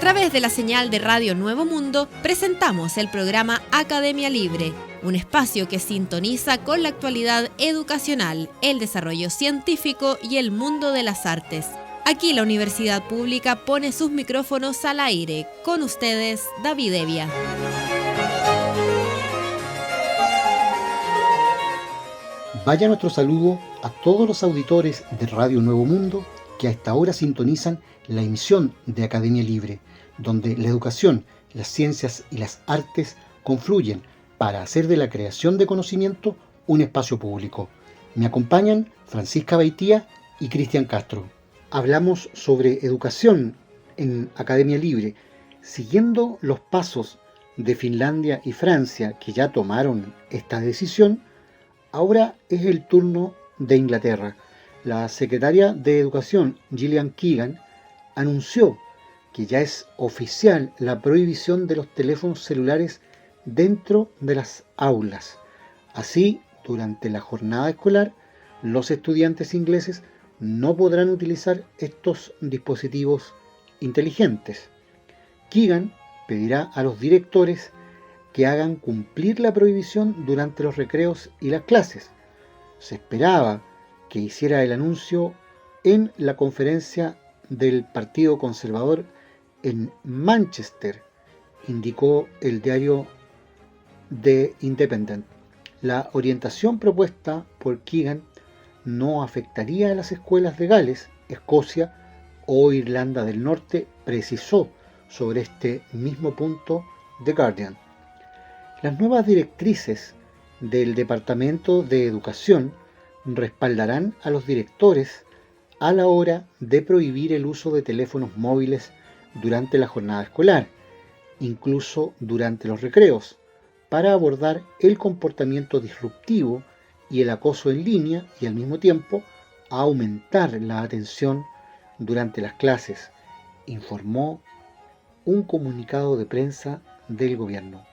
través de la señal de Radio Nuevo Mundo, presentamos el programa Academia Libre, un espacio que sintoniza con la actualidad educacional, el desarrollo científico y el mundo de las artes. Aquí la Universidad Pública pone sus micrófonos al aire. Con ustedes, David Evia. Vaya nuestro saludo a todos los auditores de Radio Nuevo Mundo que a esta hora sintonizan la emisión de Academia Libre, donde la educación, las ciencias y las artes confluyen para hacer de la creación de conocimiento un espacio público. Me acompañan Francisca Baitía y Cristian Castro. Hablamos sobre educación en Academia Libre, siguiendo los pasos de Finlandia y Francia, que ya tomaron esta decisión. Ahora es el turno de Inglaterra. La secretaria de Educación, Gillian Keegan, anunció que ya es oficial la prohibición de los teléfonos celulares dentro de las aulas. Así, durante la jornada escolar, los estudiantes ingleses no podrán utilizar estos dispositivos inteligentes. Keegan pedirá a los directores que hagan cumplir la prohibición durante los recreos y las clases. Se esperaba que hiciera el anuncio en la conferencia del Partido Conservador en Manchester, indicó el diario The Independent. La orientación propuesta por Keegan no afectaría a las escuelas de Gales, Escocia o Irlanda del Norte, precisó sobre este mismo punto The Guardian. Las nuevas directrices del Departamento de Educación respaldarán a los directores a la hora de prohibir el uso de teléfonos móviles durante la jornada escolar, incluso durante los recreos, para abordar el comportamiento disruptivo y el acoso en línea y al mismo tiempo aumentar la atención durante las clases, informó un comunicado de prensa del gobierno.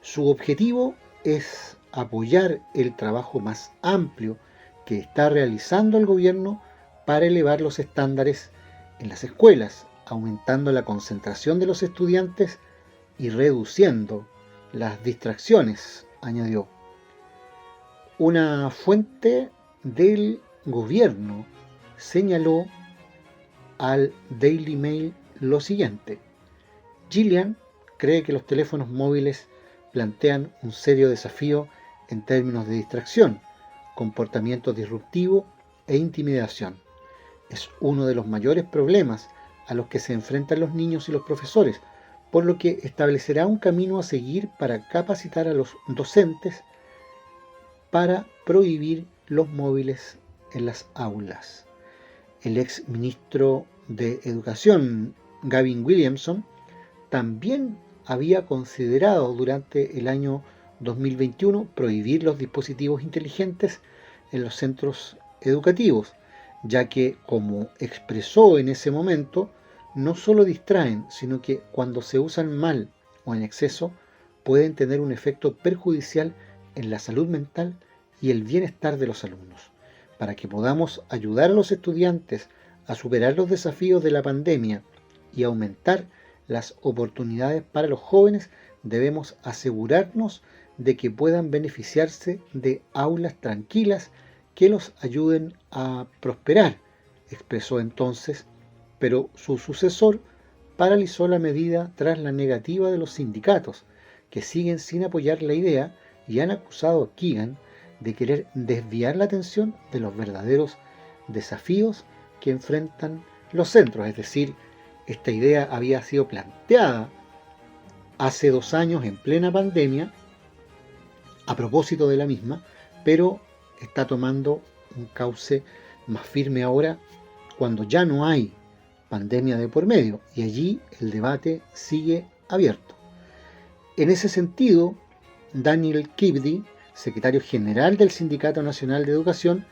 Su objetivo es apoyar el trabajo más amplio que está realizando el gobierno para elevar los estándares en las escuelas, aumentando la concentración de los estudiantes y reduciendo las distracciones, añadió. Una fuente del gobierno señaló al Daily Mail lo siguiente: Gillian cree que los teléfonos móviles plantean un serio desafío en términos de distracción, comportamiento disruptivo e intimidación. Es uno de los mayores problemas a los que se enfrentan los niños y los profesores, por lo que establecerá un camino a seguir para capacitar a los docentes para prohibir los móviles en las aulas. El ex ministro de Educación, Gavin Williamson, también había considerado durante el año 2021 prohibir los dispositivos inteligentes en los centros educativos, ya que, como expresó en ese momento, no solo distraen, sino que cuando se usan mal o en exceso, pueden tener un efecto perjudicial en la salud mental y el bienestar de los alumnos. Para que podamos ayudar a los estudiantes a superar los desafíos de la pandemia y aumentar las oportunidades para los jóvenes, debemos asegurarnos de que puedan beneficiarse de aulas tranquilas que los ayuden a prosperar, expresó entonces, pero su sucesor paralizó la medida tras la negativa de los sindicatos, que siguen sin apoyar la idea y han acusado a Keegan de querer desviar la atención de los verdaderos desafíos que enfrentan los centros. Es decir, esta idea había sido planteada hace 2 años en plena pandemia a propósito de la misma, pero está tomando un cauce más firme ahora cuando ya no hay pandemia de por medio, y allí el debate sigue abierto. En ese sentido, Daniel Kibdi, secretario general del Sindicato Nacional de Educación,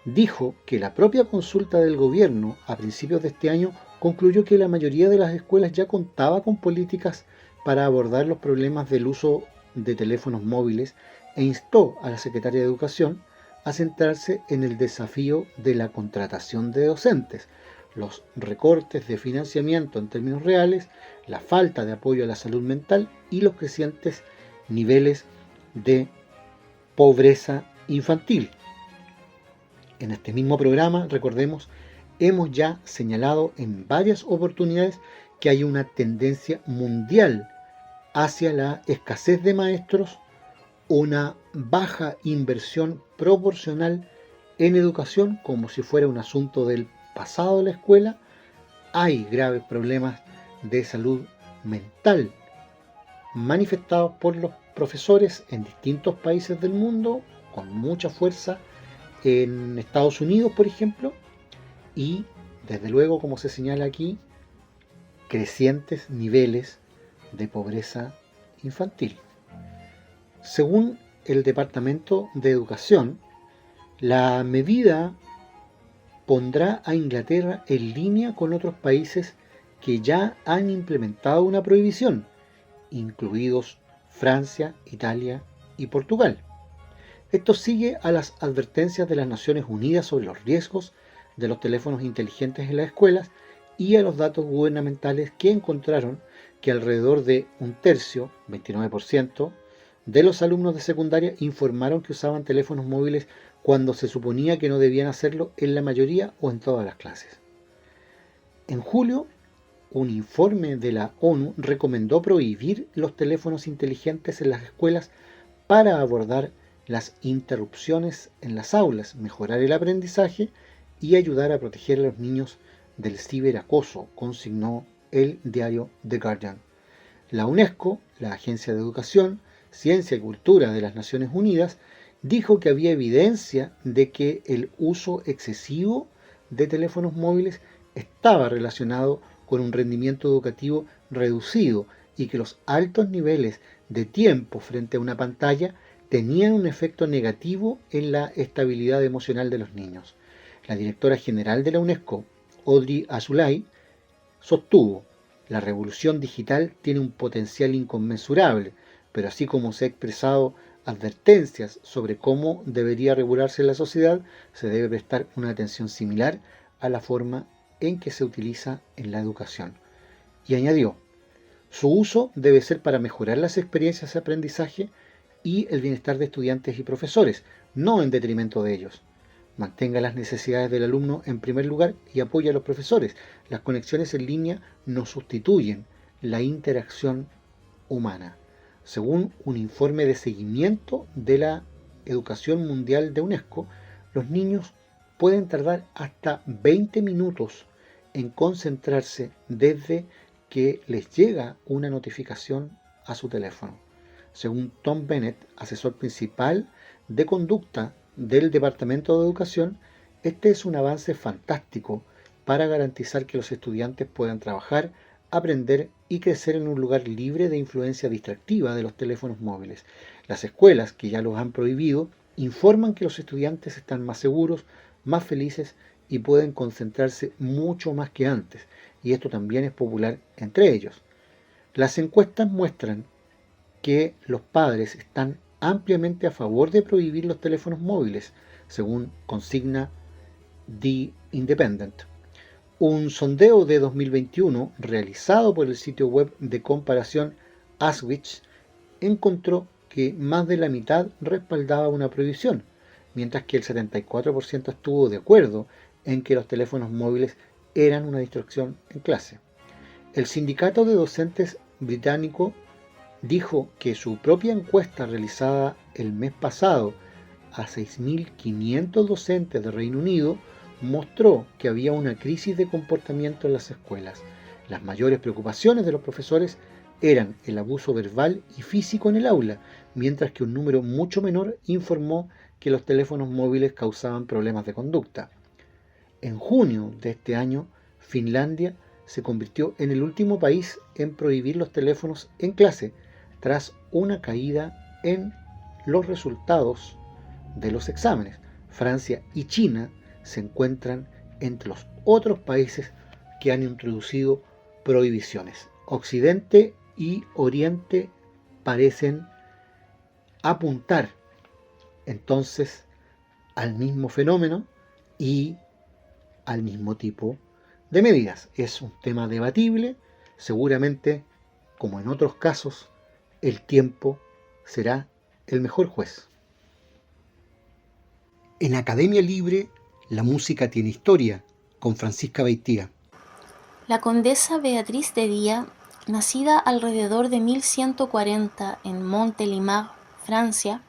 dijo que la propia consulta del gobierno a principios de este año concluyó que la mayoría de las escuelas ya contaba con políticas para abordar los problemas del uso de teléfonos móviles e instó a la secretaria de Educación a centrarse en el desafío de la contratación de docentes, los recortes de financiamiento en términos reales, la falta de apoyo a la salud mental y los crecientes niveles de pobreza infantil. En este mismo programa, recordemos, hemos ya señalado en varias oportunidades que hay una tendencia mundial hacia la escasez de maestros, una baja inversión proporcional en educación, como si fuera un asunto del pasado de la escuela. Hay graves problemas de salud mental manifestados por los profesores en distintos países del mundo, con mucha fuerza en Estados Unidos, por ejemplo, y desde luego, como se señala aquí, crecientes niveles de pobreza infantil. Según el Departamento de Educación, la medida pondrá a Inglaterra en línea con otros países que ya han implementado una prohibición, incluidos Francia, Italia y Portugal. Esto sigue a las advertencias de las Naciones Unidas sobre los riesgos de los teléfonos inteligentes en las escuelas y a los datos gubernamentales que encontraron que alrededor de un tercio, 29%, de los alumnos de secundaria informaron que usaban teléfonos móviles cuando se suponía que no debían hacerlo en la mayoría o en todas las clases. En julio, un informe de la ONU recomendó prohibir los teléfonos inteligentes en las escuelas para abordar las interrupciones en las aulas, mejorar el aprendizaje y ayudar a proteger a los niños del ciberacoso, consignó el diario The Guardian. La UNESCO, la Agencia de Educación, Ciencia y Cultura de las Naciones Unidas, dijo que había evidencia de que el uso excesivo de teléfonos móviles estaba relacionado con un rendimiento educativo reducido y que los altos niveles de tiempo frente a una pantalla tenían un efecto negativo en la estabilidad emocional de los niños. La directora general de la UNESCO, Audrey Azoulay, sostuvo: la revolución digital tiene un potencial inconmensurable, pero así como se ha expresado advertencias sobre cómo debería regularse la sociedad, se debe prestar una atención similar a la forma en que se utiliza en la educación. Y añadió: su uso debe ser para mejorar las experiencias de aprendizaje y el bienestar de estudiantes y profesores, no en detrimento de ellos. Mantenga las necesidades del alumno en primer lugar y apoye a los profesores. Las conexiones en línea no sustituyen la interacción humana. Según un informe de seguimiento de la Educación Mundial de UNESCO, los niños pueden tardar hasta 20 minutos en concentrarse desde que les llega una notificación a su teléfono. Según Tom Bennett, asesor principal de conducta del Departamento de Educación, este es un avance fantástico para garantizar que los estudiantes puedan trabajar, aprender y crecer en un lugar libre de influencia distractiva de los teléfonos móviles. Las escuelas, que ya los han prohibido, informan que los estudiantes están más seguros, más felices y pueden concentrarse mucho más que antes, y esto también es popular entre ellos. Las encuestas muestran que los padres están ampliamente a favor de prohibir los teléfonos móviles, según consigna The Independent. Un sondeo de 2021 realizado por el sitio web de comparación Aswitch encontró que más de la mitad respaldaba una prohibición, mientras que el 74% estuvo de acuerdo en que los teléfonos móviles eran una distracción en clase. El sindicato de docentes británico dijo que su propia encuesta realizada el mes pasado a 6.500 docentes de Reino Unido mostró que había una crisis de comportamiento en las escuelas. Las mayores preocupaciones de los profesores eran el abuso verbal y físico en el aula, mientras que un número mucho menor informó que los teléfonos móviles causaban problemas de conducta. En junio de este año, Finlandia se convirtió en el último país en prohibir los teléfonos en clase, tras una caída en los resultados de los exámenes. Francia y China se encuentran entre los otros países que han introducido prohibiciones. Occidente y Oriente parecen apuntar entonces al mismo fenómeno y al mismo tipo de medidas. Es un tema debatible, seguramente, como en otros casos, el tiempo será el mejor juez. En Academia Libre, la música tiene historia, con Francisca Beitía. La condesa Beatriz de Día, nacida alrededor de 1140 en Montélimar, Francia,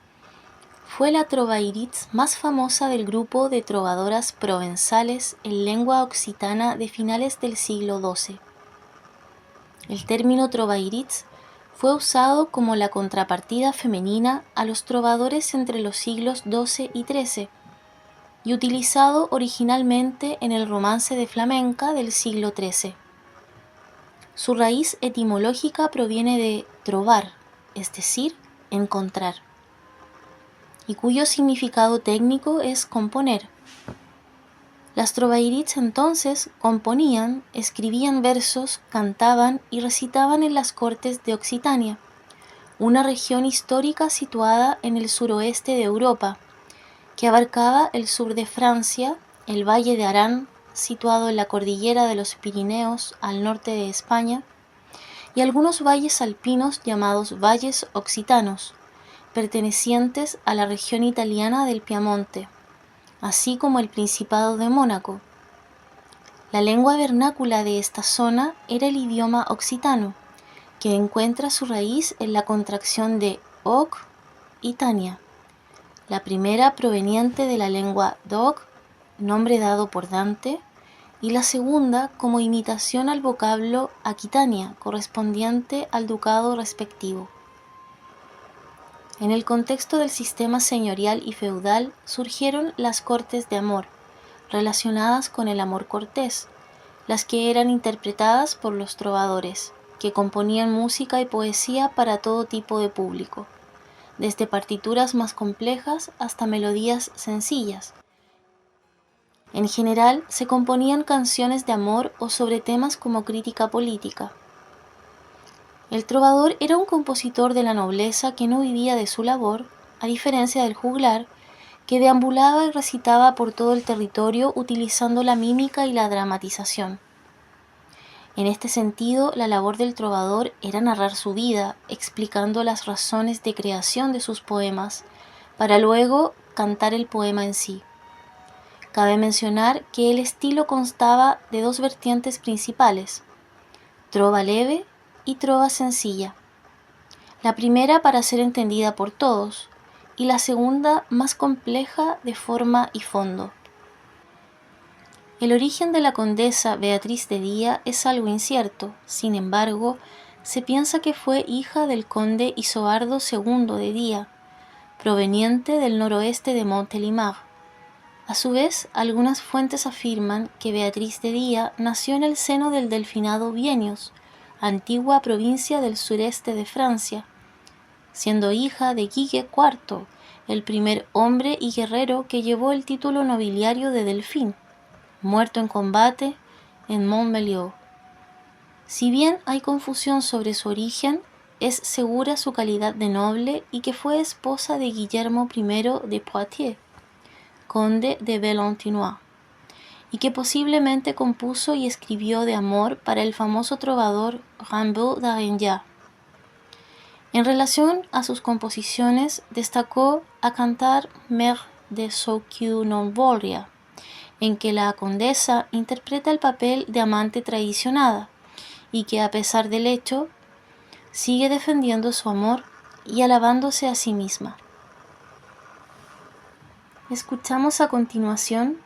fue la trovairiste más famosa del grupo de trovadoras provenzales en lengua occitana de finales del siglo XII. El término trovairiste fue usado como la contrapartida femenina a los trovadores entre los siglos XII y XIII y utilizado originalmente en el romance de flamenca del siglo XIII. Su raíz etimológica proviene de trovar, es decir, encontrar, y cuyo significado técnico es componer. Las trovairites entonces componían, escribían versos, cantaban y recitaban en las cortes de Occitania, una región histórica situada en el suroeste de Europa, que abarcaba el sur de Francia, el valle de Arán, situado en la cordillera de los Pirineos al norte de España, y algunos valles alpinos llamados valles occitanos, pertenecientes a la región italiana del Piamonte, así como el Principado de Mónaco. La lengua vernácula de esta zona era el idioma occitano, que encuentra su raíz en la contracción de Oc y Tania, la primera proveniente de la lengua Doc, nombre dado por Dante, y la segunda como imitación al vocablo Aquitania, correspondiente al ducado respectivo. En el contexto del sistema señorial y feudal surgieron las cortes de amor, relacionadas con el amor cortés, las que eran interpretadas por los trovadores, que componían música y poesía para todo tipo de público, desde partituras más complejas hasta melodías sencillas. En general, se componían canciones de amor o sobre temas como crítica política. El trovador era un compositor de la nobleza que no vivía de su labor, a diferencia del juglar, que deambulaba y recitaba por todo el territorio utilizando la mímica y la dramatización. En este sentido, la labor del trovador era narrar su vida, explicando las razones de creación de sus poemas, para luego cantar el poema en sí. Cabe mencionar que el estilo constaba de dos vertientes principales: trova leve y trova sencilla. La primera para ser entendida por todos, y la segunda más compleja de forma y fondo. El origen de la condesa Beatriz de Día es algo incierto, sin embargo, se piensa que fue hija del conde Isoardo II de Día, proveniente del noroeste de Montélimar. A su vez, algunas fuentes afirman que Beatriz de Día nació en el seno del delfinado Bienios, antigua provincia del sureste de Francia, siendo hija de Guille IV, el primer hombre y guerrero que llevó el título nobiliario de Delfín, muerto en combate en Montmelieu. Si bien hay confusión sobre su origen, es segura su calidad de noble y que fue esposa de Guillermo I de Poitiers, conde de Valentinois, y que posiblemente compuso y escribió de amor para el famoso trovador Rimbaud d'Arignac. En relación a sus composiciones, destacó a cantar Mère de ceux qui non voudront, en que la condesa interpreta el papel de amante traicionada y que, a pesar del hecho, sigue defendiendo su amor y alabándose a sí misma. Escuchamos a continuación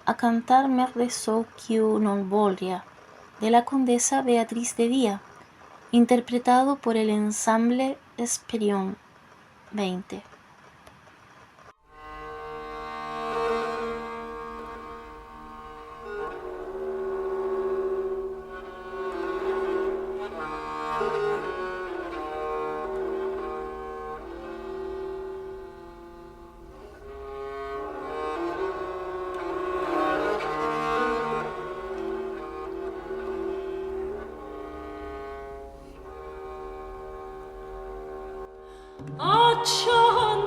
a cantar Mère de ceux qui non voudront, de la condesa Beatriz de Día, interpretado por el ensamble Esperion 20. Acciò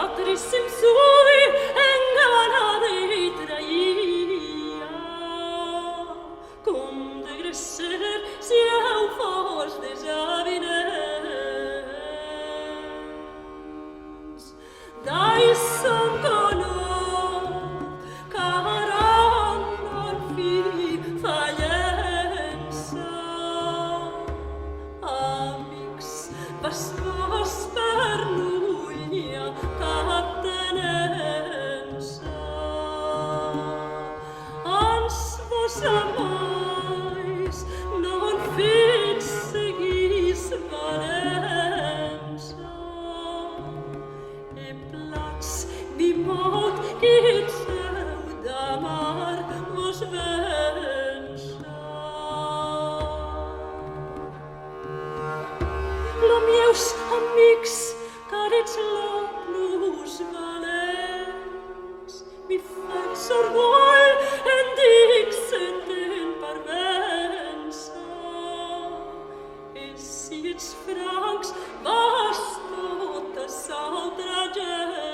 Beatrice sui engana dei traia cum de gresser si au fos desavinents dai son conot caran al fi fallença amics vas per nulla cap tenença ans vos amais non fit seguis valença e plats mi mot quid seu d'amar vos vença lo mieus amics carits lo plus valents mi faig orgull en dic senten parvença e si ets francs vas tota s'altra gent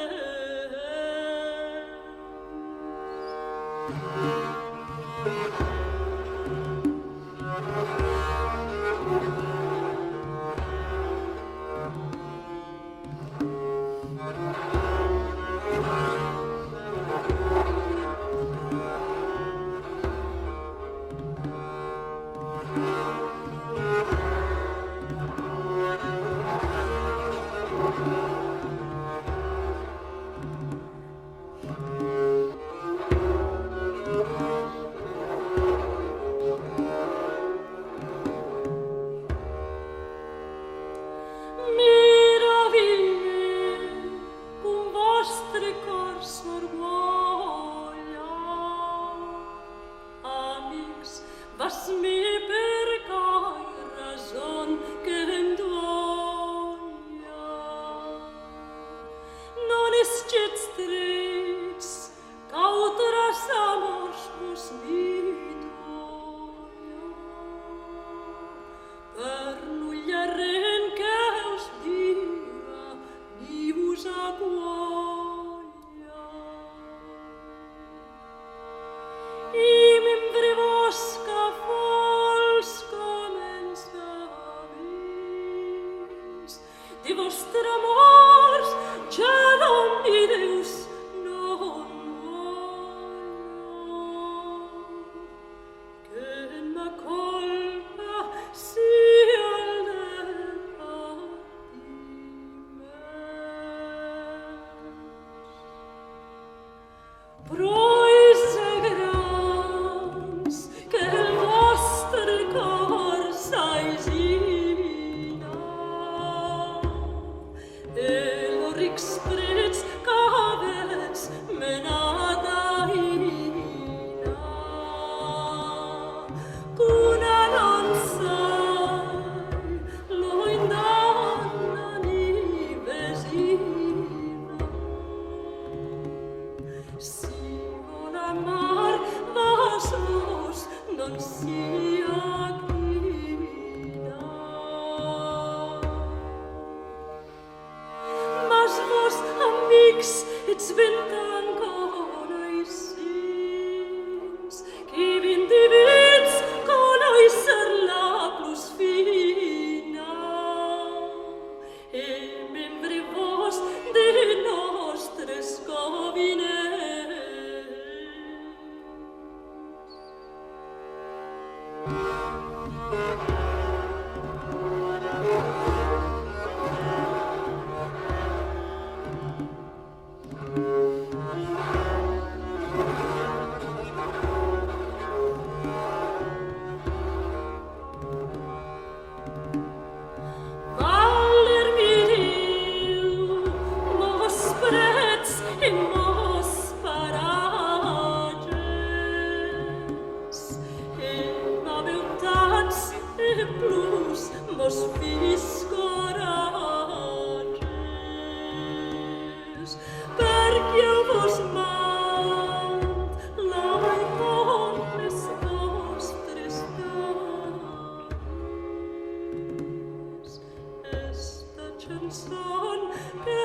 canzon che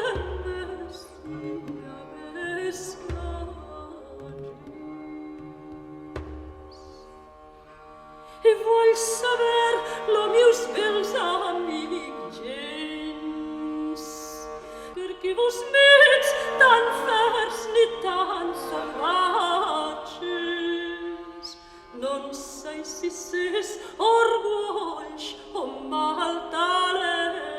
vull saber lo meus bels amics, perquè vos m'ets tan fers ni tan salvatges. Non sai si ses orgulls o mal talents.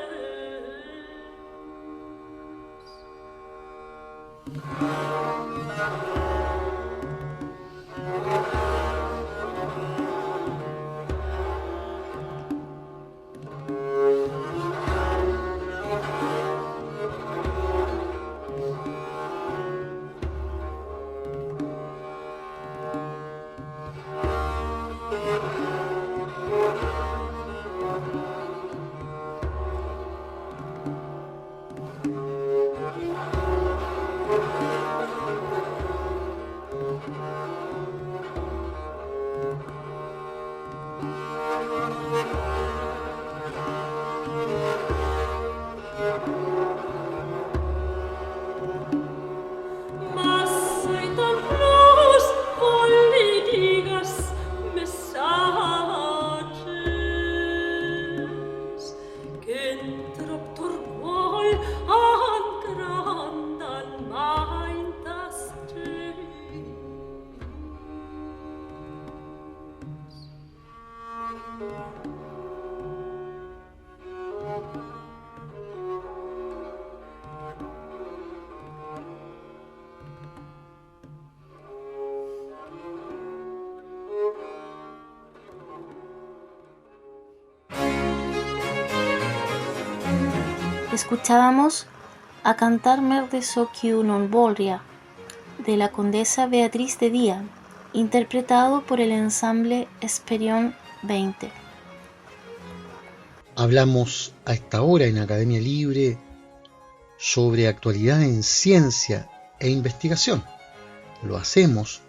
Escuchábamos A cantar Merde so que non volria, de la condesa Beatriz de Día, interpretado por el ensamble Esperión 20. Hablamos a esta hora en Academia Libre sobre actualidad en ciencia e investigación. Lo hacemos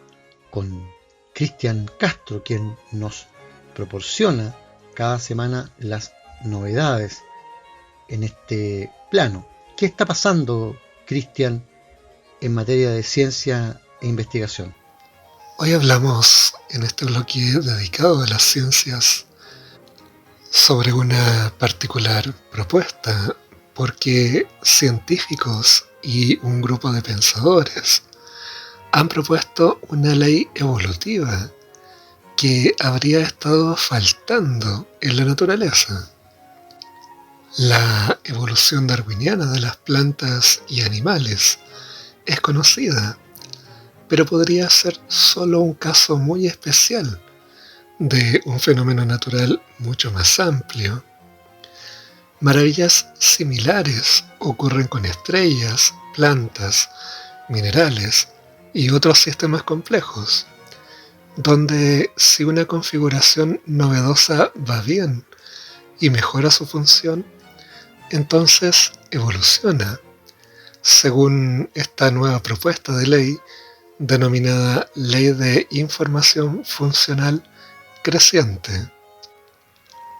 con Cristian Castro, quien nos proporciona cada semana las novedades en este plano. ¿Qué está pasando, Cristian, en materia de ciencia e investigación? Hoy hablamos en este bloque dedicado a las ciencias sobre una particular propuesta, porque científicos y un grupo de pensadores han propuesto una ley evolutiva que habría estado faltando en la naturaleza. La evolución darwiniana de las plantas y animales es conocida, pero podría ser solo un caso muy especial de un fenómeno natural mucho más amplio. Maravillas similares ocurren con estrellas, plantas, minerales y otros sistemas complejos, donde si una configuración novedosa va bien y mejora su función, entonces evoluciona, según esta nueva propuesta de ley denominada Ley de Información Funcional Creciente.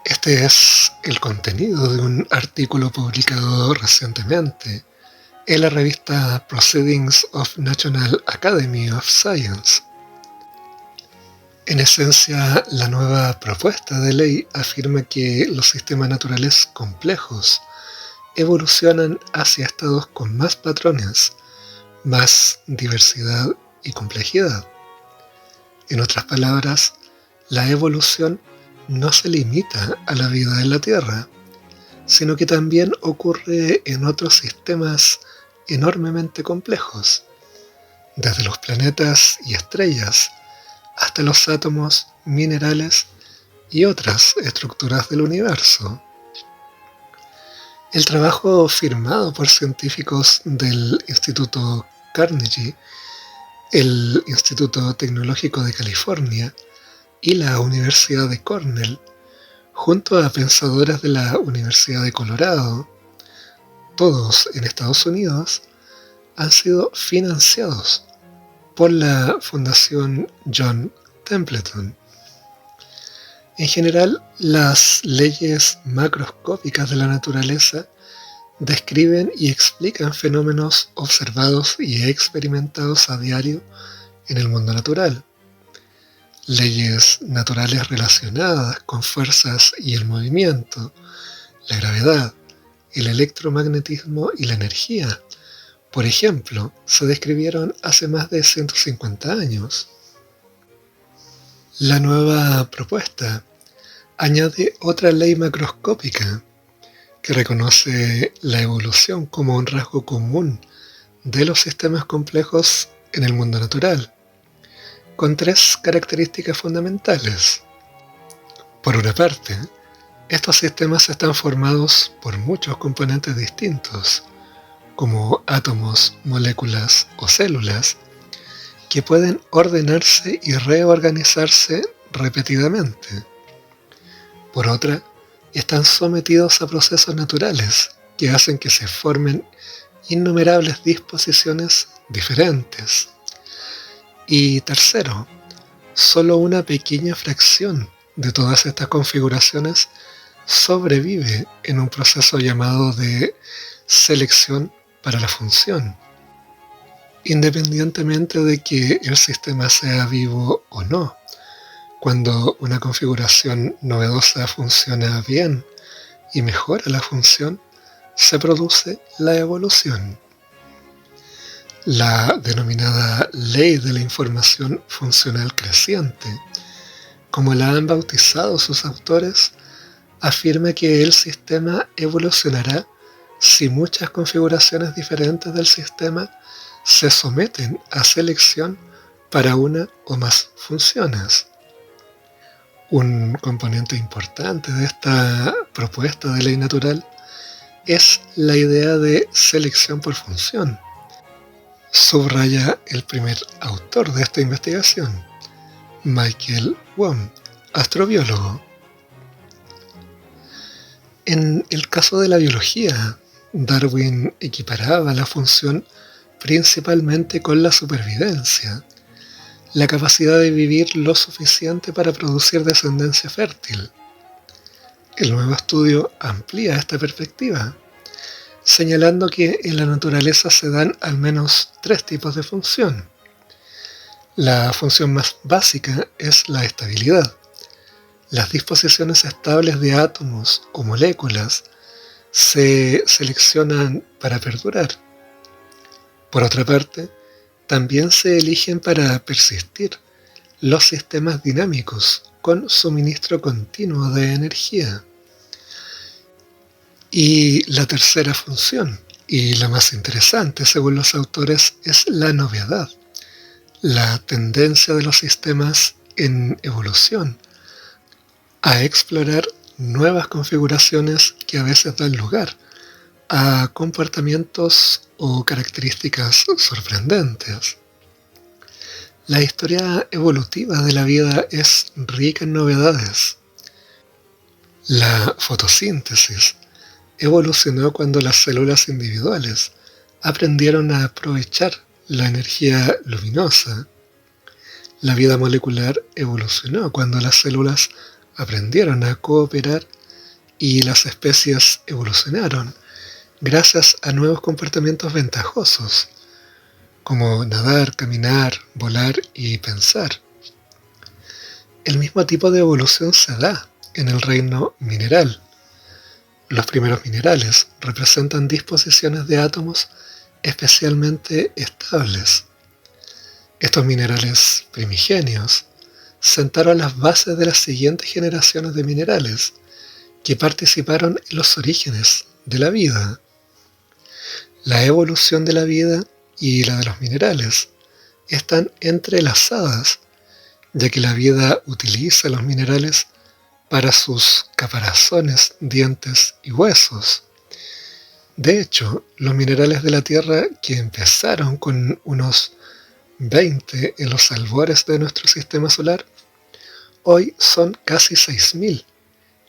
Este es el contenido de un artículo publicado recientemente en la revista Proceedings of National Academy of Science. En esencia, la nueva propuesta de ley afirma que los sistemas naturales complejos evolucionan hacia estados con más patrones, más diversidad y complejidad. En otras palabras, la evolución no se limita a la vida en la Tierra, sino que también ocurre en otros sistemas enormemente complejos, desde los planetas y estrellas hasta los átomos, minerales y otras estructuras del universo. El trabajo firmado por científicos del Instituto Carnegie, el Instituto Tecnológico de California y la Universidad de Cornell, junto a pensadores de la Universidad de Colorado, todos en Estados Unidos, han sido financiados por la Fundación John Templeton. En general, las leyes macroscópicas de la naturaleza describen y explican fenómenos observados y experimentados a diario en el mundo natural. leyes naturales relacionadas con fuerzas y el movimiento, la gravedad, el electromagnetismo y la energía, por ejemplo, se describieron hace más de 150 años. La nueva propuesta añade otra ley macroscópica que reconoce la evolución como un rasgo común de los sistemas complejos en el mundo natural, con 3 características fundamentales. Por una parte, estos sistemas están formados por muchos componentes distintos, como átomos, moléculas o células, que pueden ordenarse y reorganizarse repetidamente. Por otra, están sometidos a procesos naturales que hacen que se formen innumerables disposiciones diferentes. Y tercero, solo una pequeña fracción de todas estas configuraciones sobrevive en un proceso llamado de selección para la función. Independientemente de que el sistema sea vivo o no, cuando una configuración novedosa funciona bien y mejora la función, se produce la evolución. La denominada ley de la información funcional creciente, como la han bautizado sus autores, afirma que el sistema evolucionará si muchas configuraciones diferentes del sistema se someten a selección para una o más funciones. Un componente importante de esta propuesta de ley natural es la idea de selección por función. Subraya el primer autor de esta investigación, Michael Wong, astrobiólogo. En el caso de la biología, Darwin equiparaba la función principalmente con la supervivencia, la capacidad de vivir lo suficiente para producir descendencia fértil. El nuevo estudio amplía esta perspectiva, señalando que en la naturaleza se dan al menos 3 tipos de función. La función más básica es la estabilidad. Las disposiciones estables de átomos o moléculas se seleccionan para perdurar. Por otra parte, también se eligen para persistir los sistemas dinámicos con suministro continuo de energía. Y la tercera función, y la más interesante según los autores, es la novedad, la tendencia de los sistemas en evolución a explorar nuevas configuraciones que a veces dan lugar a comportamientos o características sorprendentes. La historia evolutiva de la vida es rica en novedades. La fotosíntesis evolucionó cuando las células individuales aprendieron a aprovechar la energía luminosa. La vida molecular evolucionó cuando las células aprendieron a cooperar y las especies evolucionaron gracias a nuevos comportamientos ventajosos, como nadar, caminar, volar y pensar. El mismo tipo de evolución se da en el reino mineral. Los primeros minerales representan disposiciones de átomos especialmente estables. Estos minerales primigenios sentaron las bases de las siguientes generaciones de minerales que participaron en los orígenes de la vida. La evolución de la vida y la de los minerales están entrelazadas, ya que la vida utiliza los minerales para sus caparazones, dientes y huesos. De hecho, los minerales de la Tierra, que empezaron con unos 20 en los albores de nuestro sistema solar, hoy son casi 6.000,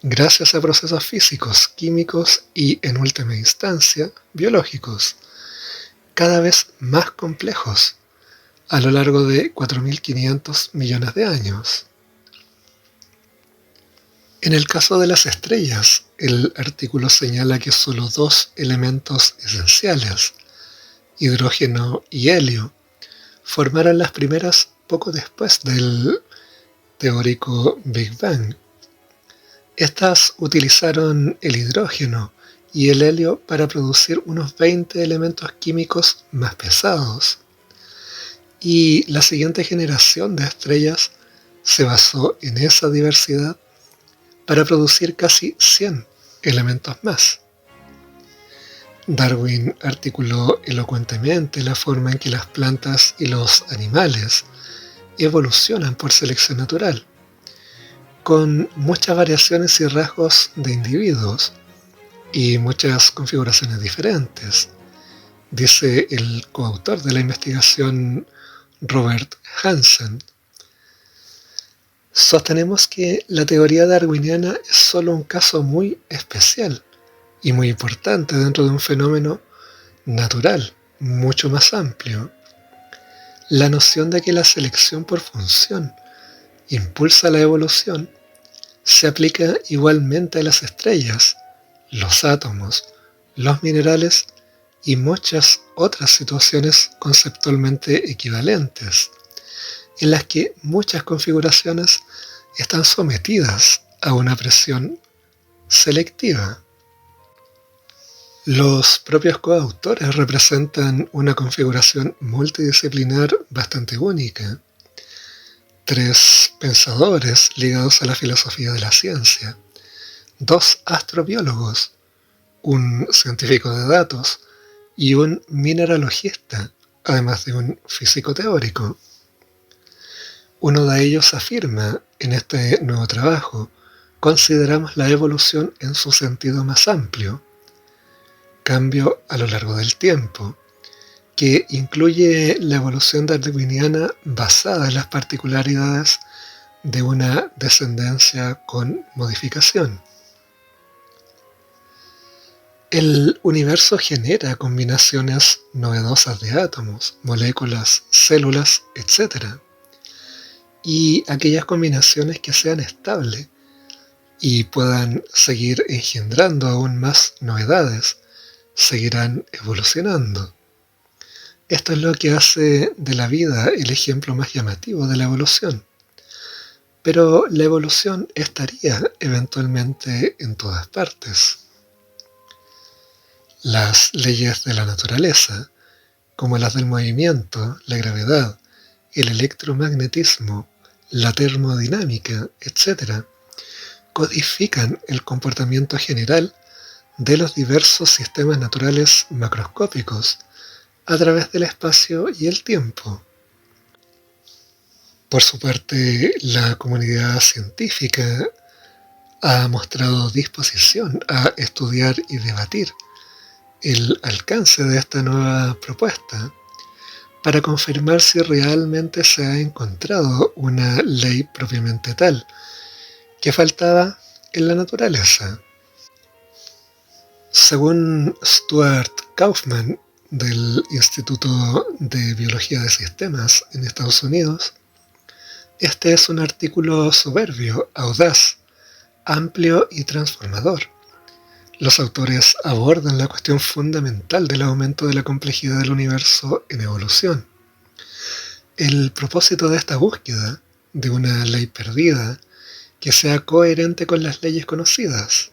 gracias a procesos físicos, químicos y, en última instancia, biológicos, cada vez más complejos, a lo largo de 4.500 millones de años. En el caso de las estrellas, el artículo señala que solo 2 elementos esenciales, hidrógeno y helio, formaron las primeras poco después del teórico Big Bang. Estas utilizaron el hidrógeno y el helio para producir unos 20 elementos químicos más pesados. Y la siguiente generación de estrellas se basó en esa diversidad para producir casi 100 elementos más. Darwin articuló elocuentemente la forma en que las plantas y los animales evolucionan por selección natural, con muchas variaciones y rasgos de individuos y muchas configuraciones diferentes, dice el coautor de la investigación Robert Hansen. Sostenemos que la teoría darwiniana es solo un caso muy especial y muy importante dentro de un fenómeno natural mucho más amplio. La noción de que la selección por función impulsa la evolución se aplica igualmente a las estrellas, los átomos, los minerales y muchas otras situaciones conceptualmente equivalentes, en las que muchas configuraciones están sometidas a una presión selectiva. Los propios coautores representan una configuración multidisciplinar bastante única. 3 pensadores ligados a la filosofía de la ciencia, 2 astrobiólogos, un científico de datos y un mineralogista, además de un físico teórico. Uno de ellos afirma en este nuevo trabajo: consideramos la evolución en su sentido más amplio, cambio a lo largo del tiempo, que incluye la evolución darwiniana basada en las particularidades de una descendencia con modificación. El universo genera combinaciones novedosas de átomos, moléculas, células, etc. Y aquellas combinaciones que sean estables y puedan seguir engendrando aún más novedades, seguirán evolucionando. Esto es lo que hace de la vida el ejemplo más llamativo de la evolución. Pero la evolución estaría eventualmente en todas partes. Las leyes de la naturaleza, como las del movimiento, la gravedad, el electromagnetismo, la termodinámica, etc., codifican el comportamiento general de los diversos sistemas naturales macroscópicos a través del espacio y el tiempo. Por su parte, la comunidad científica ha mostrado disposición a estudiar y debatir el alcance de esta nueva propuesta para confirmar si realmente se ha encontrado una ley propiamente tal que faltaba en la naturaleza. Según Stuart Kauffman, del Instituto de Biología de Sistemas en Estados Unidos, este es un artículo soberbio, audaz, amplio y transformador. Los autores abordan la cuestión fundamental del aumento de la complejidad del universo en evolución. El propósito de esta búsqueda de una ley perdida que sea coherente con las leyes conocidas.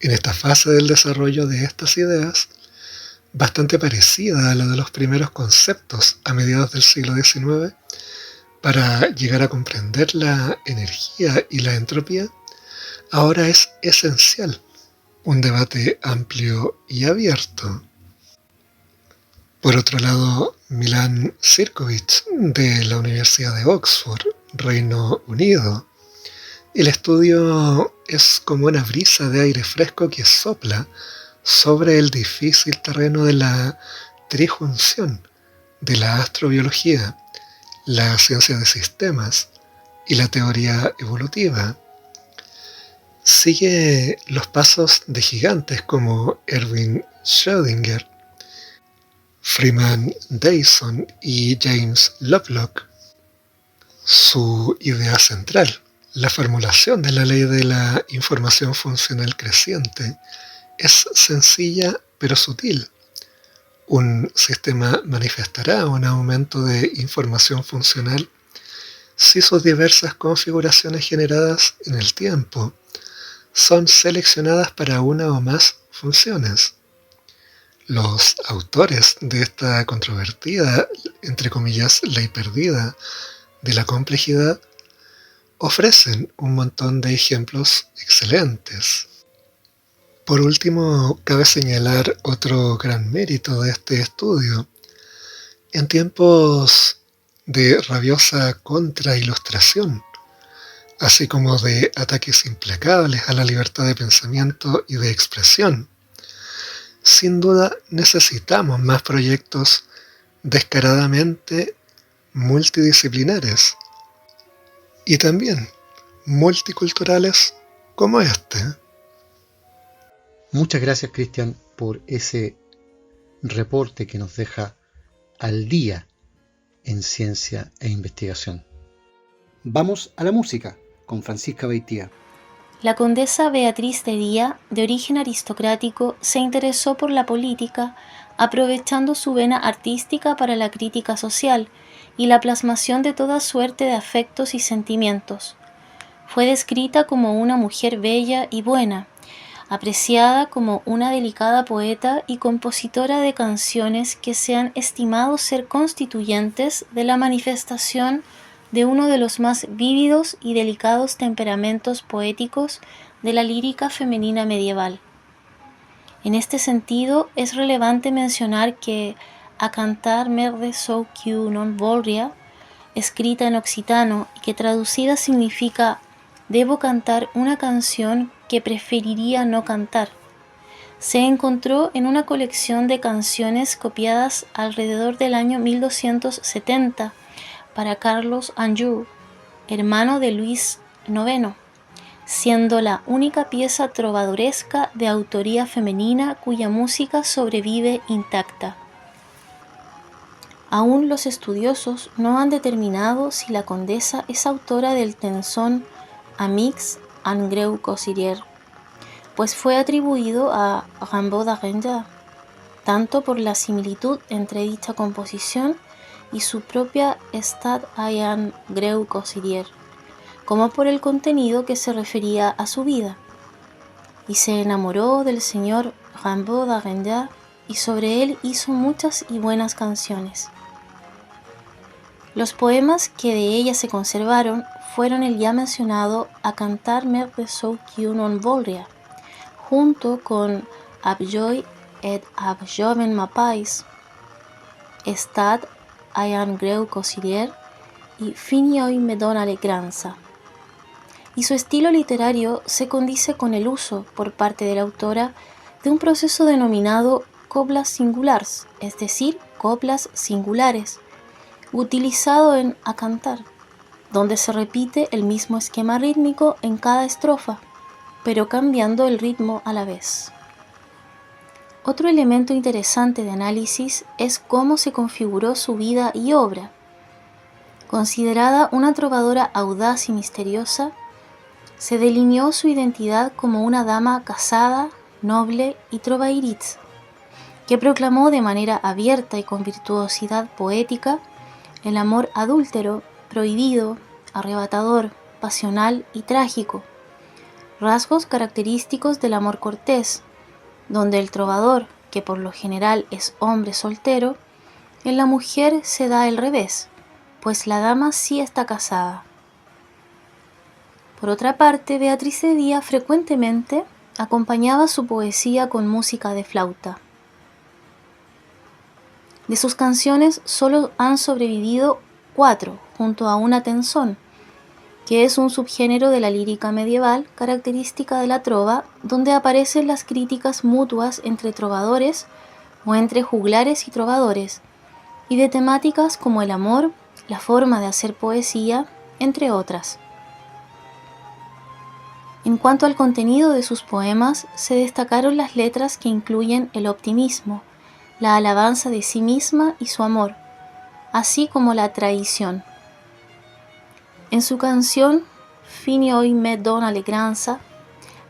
En esta fase del desarrollo de estas ideas, bastante parecida a la de los primeros conceptos a mediados del siglo XIX, para llegar a comprender la energía y la entropía, ahora es esencial un debate amplio y abierto. Por otro lado, Milan Ćirković, de la Universidad de Oxford, Reino Unido, el estudio es como una brisa de aire fresco que sopla sobre el difícil terreno de la trijunción de la astrobiología, la ciencia de sistemas y la teoría evolutiva. Sigue los pasos de gigantes como Erwin Schrödinger, Freeman Dyson y James Lovelock. Su idea central, la formulación de la ley de la información funcional creciente, es sencilla pero sutil. Un sistema manifestará un aumento de información funcional si sus diversas configuraciones generadas en el tiempo son seleccionadas para una o más funciones. Los autores de esta controvertida, entre comillas, ley perdida de la complejidad, ofrecen un montón de ejemplos excelentes. Por último, cabe señalar otro gran mérito de este estudio. En tiempos de rabiosa contrailustración, así como de ataques implacables a la libertad de pensamiento y de expresión, sin duda necesitamos más proyectos descaradamente multidisciplinares y también multiculturales como este. Muchas gracias, Cristian, por ese reporte que nos deja al día en ciencia e investigación. Vamos a la música con Francisca Beitía. La condesa Beatriz de Día, de origen aristocrático, se interesó por la política, aprovechando su vena artística para la crítica social y la plasmación de toda suerte de afectos y sentimientos. Fue descrita como una mujer bella y buena, apreciada como una delicada poeta y compositora de canciones que se han estimado ser constituyentes de la manifestación de uno de los más vívidos y delicados temperamentos poéticos de la lírica femenina medieval. En este sentido, es relevante mencionar que A cantar merde sou que non voldria, escrita en occitano y que traducida significa «debo cantar una canción que preferiría no cantar», se encontró en una colección de canciones copiadas alrededor del año 1270 para Carlos Anjou, hermano de Luis IX, siendo la única pieza trovadoresca de autoría femenina cuya música sobrevive intacta. Aún los estudiosos no han determinado si la condesa es autora del tenzón Amix en greu cosirier, pues fue atribuido a Rimbaud d'Argendat, tanto por la similitud entre dicha composición y su propia Estat en greu cosirier, como por el contenido que se refería a su vida, y se enamoró del señor Rimbaud d'Argendat y sobre él hizo muchas y buenas canciones. Los poemas que de ella se conservaron fueron el ya mencionado A cantar merde sou que non voldria, junto con Ab joy et ab joven mapais, Estat en greu cosirier y Fini hoy me dona alegranza. Y su estilo literario se condice con el uso, por parte de la autora, de un proceso denominado coplas singulars, es decir, coplas singulares, utilizado en A cantar, donde se repite el mismo esquema rítmico en cada estrofa, pero cambiando el ritmo a la vez. Otro elemento interesante de análisis es cómo se configuró su vida y obra. Considerada una trovadora audaz y misteriosa, se delineó su identidad como una dama casada, noble y trovairitz, que proclamó de manera abierta y con virtuosidad poética el amor adúltero, prohibido, arrebatador, pasional y trágico, rasgos característicos del amor cortés, donde el trovador, que por lo general es hombre soltero, en la mujer se da el revés, pues la dama sí está casada. Por otra parte, Beatriz de Día frecuentemente acompañaba su poesía con música de flauta. De sus canciones solo han sobrevivido 4, junto a una tenzón, que es un subgénero de la lírica medieval característica de la trova, donde aparecen las críticas mutuas entre trovadores o entre juglares y trovadores, y de temáticas como el amor, la forma de hacer poesía, entre otras. En cuanto al contenido de sus poemas, se destacaron las letras que incluyen el optimismo, la alabanza de sí misma y su amor, así como la traición. En su canción Fini hoy me dona alegranza,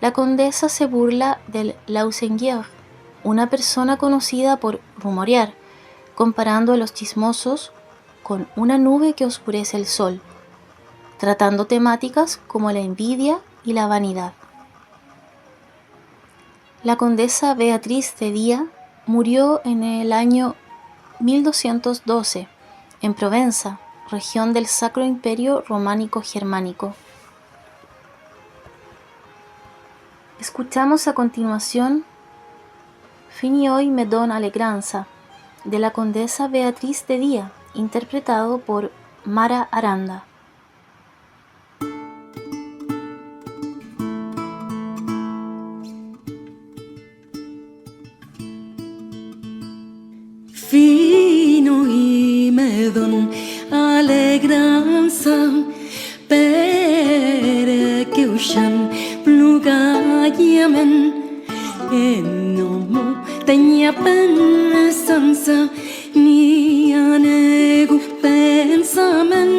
la condesa se burla del lausengier, una persona conocida por rumorear, comparando a los chismosos con una nube que oscurece el sol, tratando temáticas como la envidia y la vanidad. La condesa Beatriz de Día murió en el año 1212 en Provenza, región del Sacro Imperio Románico Germánico. Escuchamos a continuación Fini oi me don alegranza, de la condesa Beatriz de Día, interpretado por Mara Aranda. Fino y me don alegranza, perché usciam plugagliamen e non tegna pensanza ni a nego pensamen,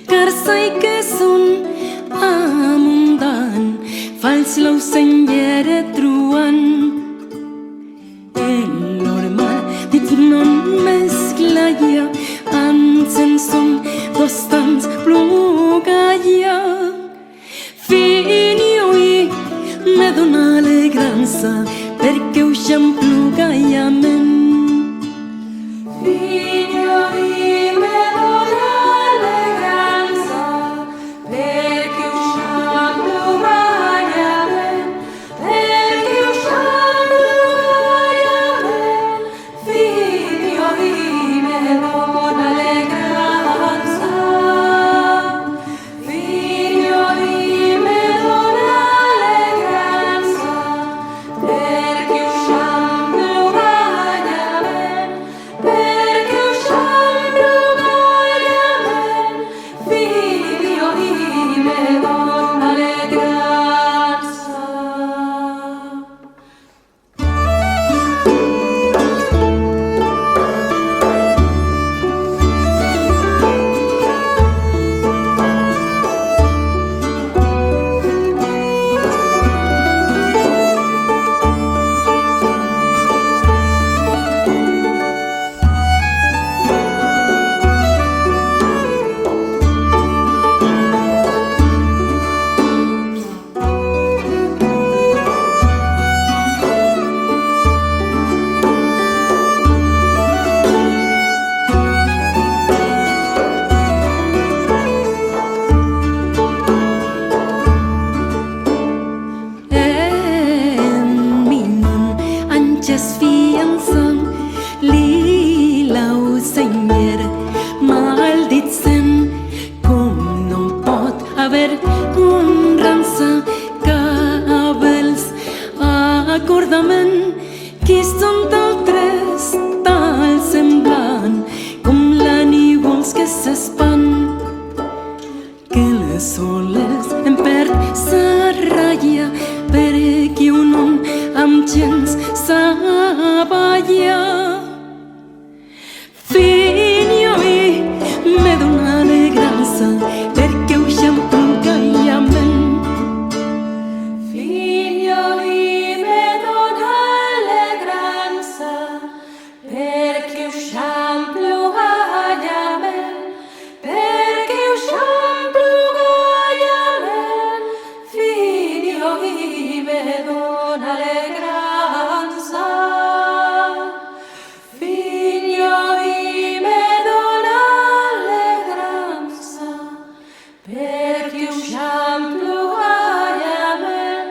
car sai che son amundan fals lo segnere truan. Non mesclaia ansen som dostans plugaia. Fini oi me don alegranza perché usciam plugaia men. Fini oi me don alegranza perché usciam plugaia men, perché usciam plugaia men. Fini oi me don alegranza, fini oi me don alegranza, perché usciam plugaia men, perché usciam plugaia men. Fini oi me don alegranza. Minun anches fianzan lila o segner maldicen com non pot haver honrança cabels acordamen qui són d'altres tal semblant com l'aniuons que s'espan que les soles em perd sa ratlla perché un nom amb gens s'aballa. Fini oi me don alegranza perché usciam plugaia men. Fini oi me don alegranza perché usciam plugaia men, perché usciam plugaia men. Fini oi me don alegranza, fini oi me don alegranza, perché usciam plugaia men,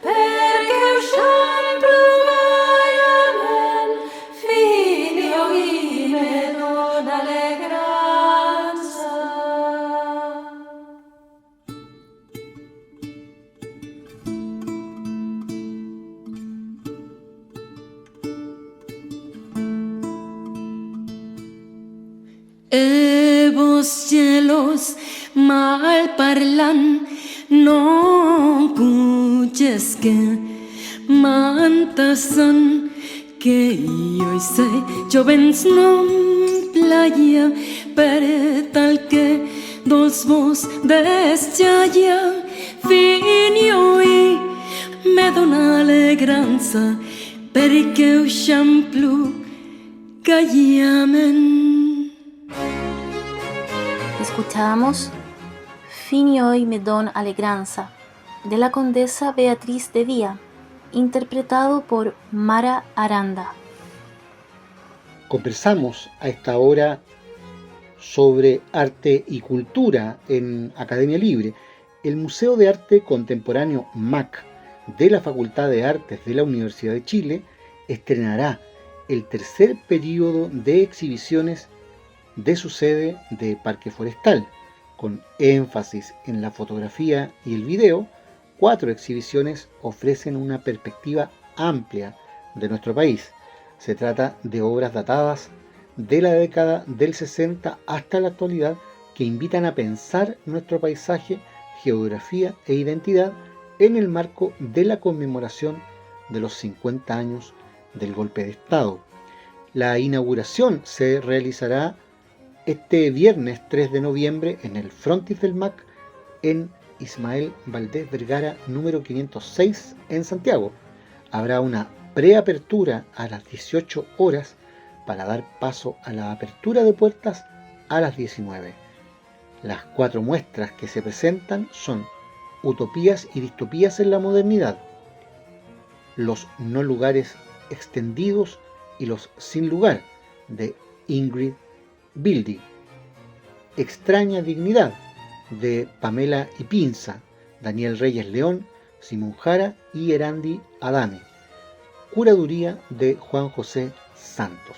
perché usciam plugaia men. Fini oi me don alegranza. E vos cielos mal parlan, non cuches que mantasan, que io sei jovens non playa, per tal que dos vos deschaia. Fini oi me don alegranza perché usciam plugaia men. Escuchábamos fin y hoy me don alegranza, de la condesa Beatriz de Día, interpretado por Mara Aranda. Conversamos a esta hora sobre arte y cultura en Academia Libre. El Museo de Arte Contemporáneo MAC de la Facultad de Artes de la Universidad de Chile estrenará el tercer período de exhibiciones de su sede de Parque Forestal, con énfasis en la fotografía y el video. 4 exhibiciones ofrecen una perspectiva amplia de nuestro país. Se trata de obras datadas de la década del 60 hasta la actualidad que invitan a pensar nuestro paisaje, geografía e identidad en el marco de la conmemoración de los 50 años del golpe de Estado. La inauguración se realizará este viernes 3 de noviembre en el frontis del MAC en Ismael Valdés Vergara número 506 en Santiago. Habrá una preapertura a las 18 horas para dar paso a la apertura de puertas a las 19. Las 4 muestras que se presentan son Utopías y distopías en la modernidad, Los no lugares extendidos y los sin lugar, de Ingrid Bildig, Extraña dignidad, de Pamela Ipinza, Daniel Reyes León, Simón Jara y Erandi Adame. Curaduría de Juan José Santos.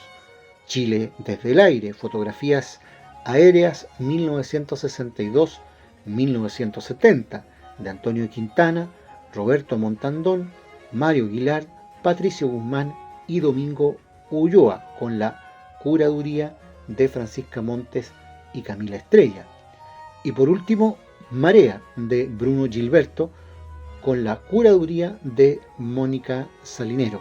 Chile desde el aire, fotografías aéreas 1962-1970, de Antonio Quintana, Roberto Montandón, Mario Aguilar, Patricio Guzmán y Domingo Ulloa, con la curaduría de Francisca Montes y Camila Estrella. Y por último, Marea, de Bruno Gilberto, con la curaduría de Mónica Salinero.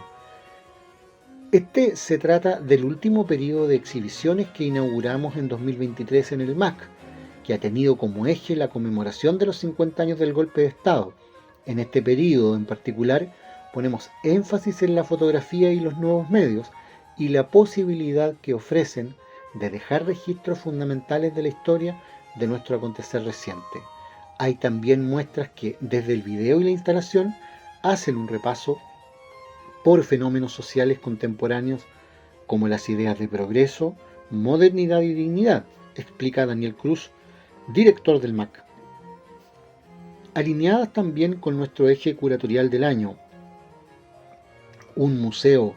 Este se trata del último periodo de exhibiciones que inauguramos en 2023 en el MAC, que ha tenido como eje la conmemoración de los 50 años del golpe de Estado. En este periodo en particular ponemos énfasis en la fotografía y los nuevos medios y la posibilidad que ofrecen de dejar registros fundamentales de la historia de nuestro acontecer reciente. Hay también muestras que desde el video y la instalación hacen un repaso por fenómenos sociales contemporáneos como las ideas de progreso, modernidad y dignidad, explica Daniel Cruz, director del MAC. Alineadas también con nuestro eje curatorial del año, un museo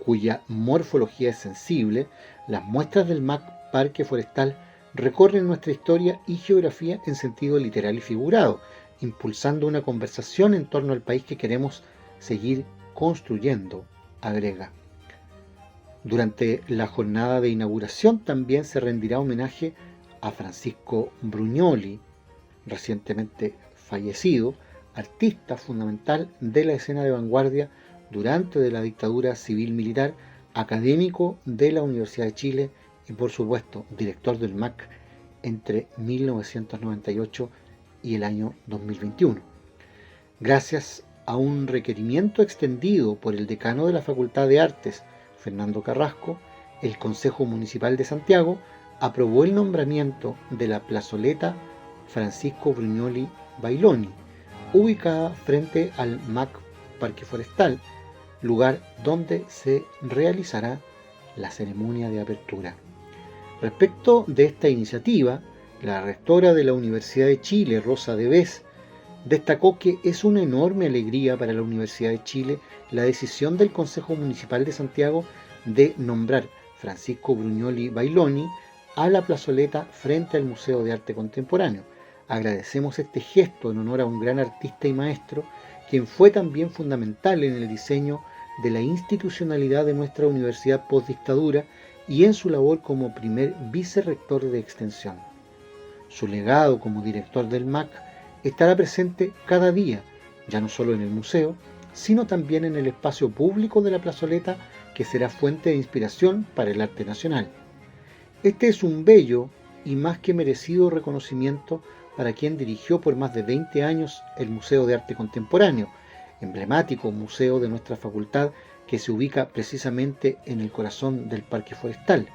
cuya morfología es sensible, las muestras del MAC Parque Forestal recorren nuestra historia y geografía en sentido literal y figurado, impulsando una conversación en torno al país que queremos seguir construyendo, agrega. Durante la jornada de inauguración también se rendirá homenaje a Francisco Brugnoli, recientemente fallecido, artista fundamental de la escena de vanguardia durante la dictadura civil-militar, académico de la Universidad de Chile y por supuesto director del MAC entre 1998 y el año 2021. Gracias a un requerimiento extendido por el decano de la Facultad de Artes, Fernando Carrasco, el Consejo Municipal de Santiago aprobó el nombramiento de la plazoleta Francisco Brugnoli Bailoni, ubicada frente al MAC Parque Forestal, lugar donde se realizará la ceremonia de apertura. Respecto de esta iniciativa, la rectora de la Universidad de Chile, Rosa Devés, destacó que es una enorme alegría para la Universidad de Chile la decisión del Consejo Municipal de Santiago de nombrar Francisco Brugnoli Bailoni a la plazoleta frente al Museo de Arte Contemporáneo. Agradecemos este gesto en honor a un gran artista y maestro, quien fue también fundamental en el diseño de la institucionalidad de nuestra universidad postdictadura y en su labor como primer vicerrector de extensión. Su legado como director del MAC estará presente cada día, ya no solo en el museo, sino también en el espacio público de la plazoleta, que será fuente de inspiración para el arte nacional. Este es un bello y más que merecido reconocimiento para quien dirigió por más de 20 años el Museo de Arte Contemporáneo, emblemático museo de nuestra facultad que se ubica precisamente en el corazón del Parque Forestal.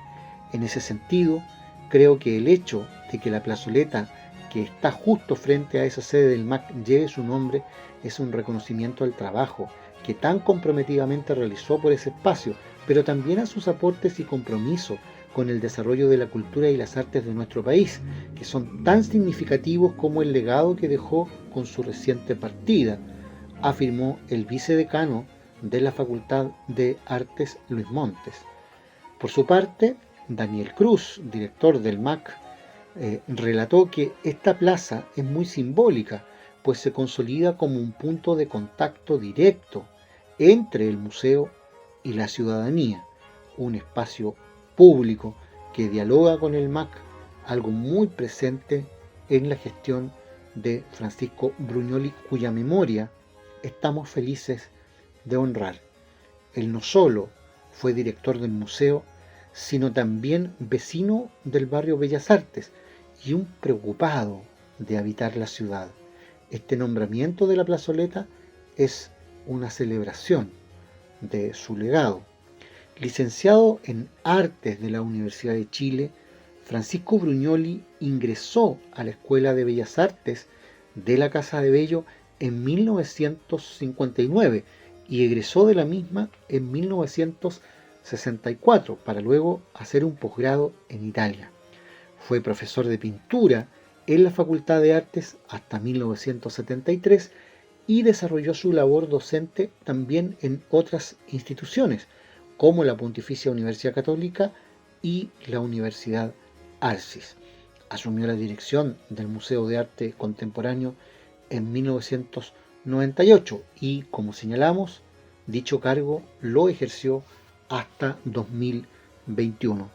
En ese sentido, creo que el hecho de que la plazoleta que está justo frente a esa sede del MAC lleve su nombre es un reconocimiento al trabajo que tan comprometidamente realizó por ese espacio, pero también a sus aportes y compromiso con el desarrollo de la cultura y las artes de nuestro país, que son tan significativos como el legado que dejó con su reciente partida, afirmó el vicedecano de la Facultad de Artes Luis Montes. Por su parte, Daniel Cruz, director del MAC, relató que esta plaza es muy simbólica, pues se consolida como un punto de contacto directo entre el museo y la ciudadanía, un espacio público que dialoga con el MAC, algo muy presente en la gestión de Francisco Brugnoli, cuya memoria estamos felices de honrar. Él no solo fue director del museo, sino también vecino del barrio Bellas Artes y un preocupado de habitar la ciudad. Este nombramiento de la plazoleta es una celebración de su legado. Licenciado en Artes de la Universidad de Chile, Francisco Brugnoli ingresó a la Escuela de Bellas Artes de la Casa de Bello en 1959 y egresó de la misma en 1964 para luego hacer un posgrado en Italia. Fue profesor de pintura en la Facultad de Artes hasta 1973 y desarrolló su labor docente también en otras instituciones, como la Pontificia Universidad Católica y la Universidad Arcis. Asumió la dirección del Museo de Arte Contemporáneo en 1998 y, como señalamos, dicho cargo lo ejerció hasta 2021.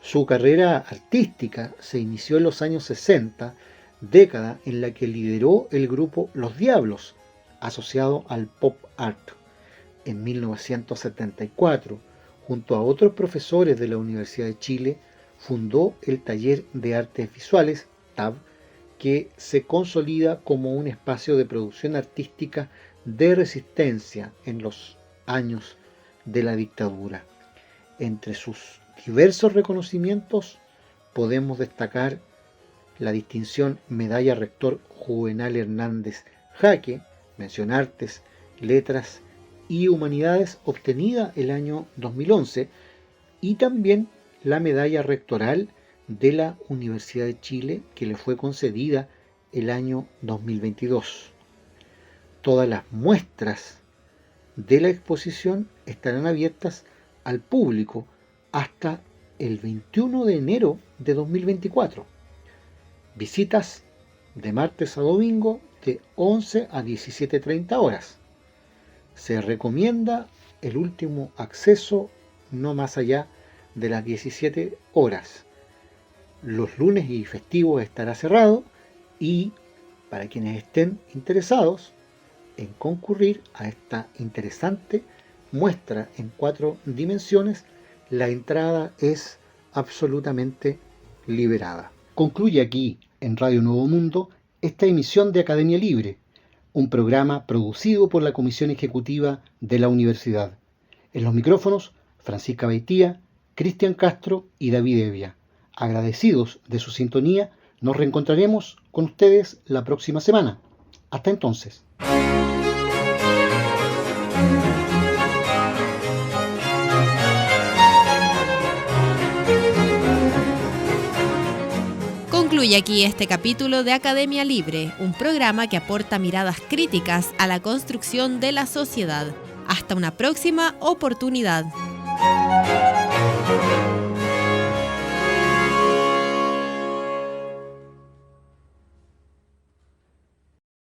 Su carrera artística se inició en los años 60, década en la que lideró el grupo Los Diablos, asociado al pop art. En 1974, junto a otros profesores de la Universidad de Chile, fundó el Taller de Artes Visuales, TAV, que se consolida como un espacio de producción artística de resistencia en los años de la dictadura. Entre sus diversos reconocimientos podemos destacar la distinción Medalla Rector Juvenal Hernández Jaque, mención Artes, Letras y Humanidades obtenida el año 2011 y también la Medalla Rectoral de la Universidad de Chile que le fue concedida el año 2022. Todas las muestras de la exposición estarán abiertas al público hasta el 21 de enero de 2024. Visitas de martes a domingo de 11 a 17:30 horas. Se recomienda el último acceso no más allá de las 17 horas. Los lunes y festivos estará cerrado y para quienes estén interesados en concurrir a esta interesante muestra en 4 dimensiones, la entrada es absolutamente liberada. Concluye aquí en Radio Nuevo Mundo esta emisión de Academia Libre, un programa producido por la Comisión Ejecutiva de la Universidad. En los micrófonos, Francisca Beitía, Cristian Castro y David Evia. Agradecidos de su sintonía, nos reencontraremos con ustedes la próxima semana. Hasta entonces. Concluye aquí este capítulo de Academia Libre, un programa que aporta miradas críticas a la construcción de la sociedad. Hasta una próxima oportunidad.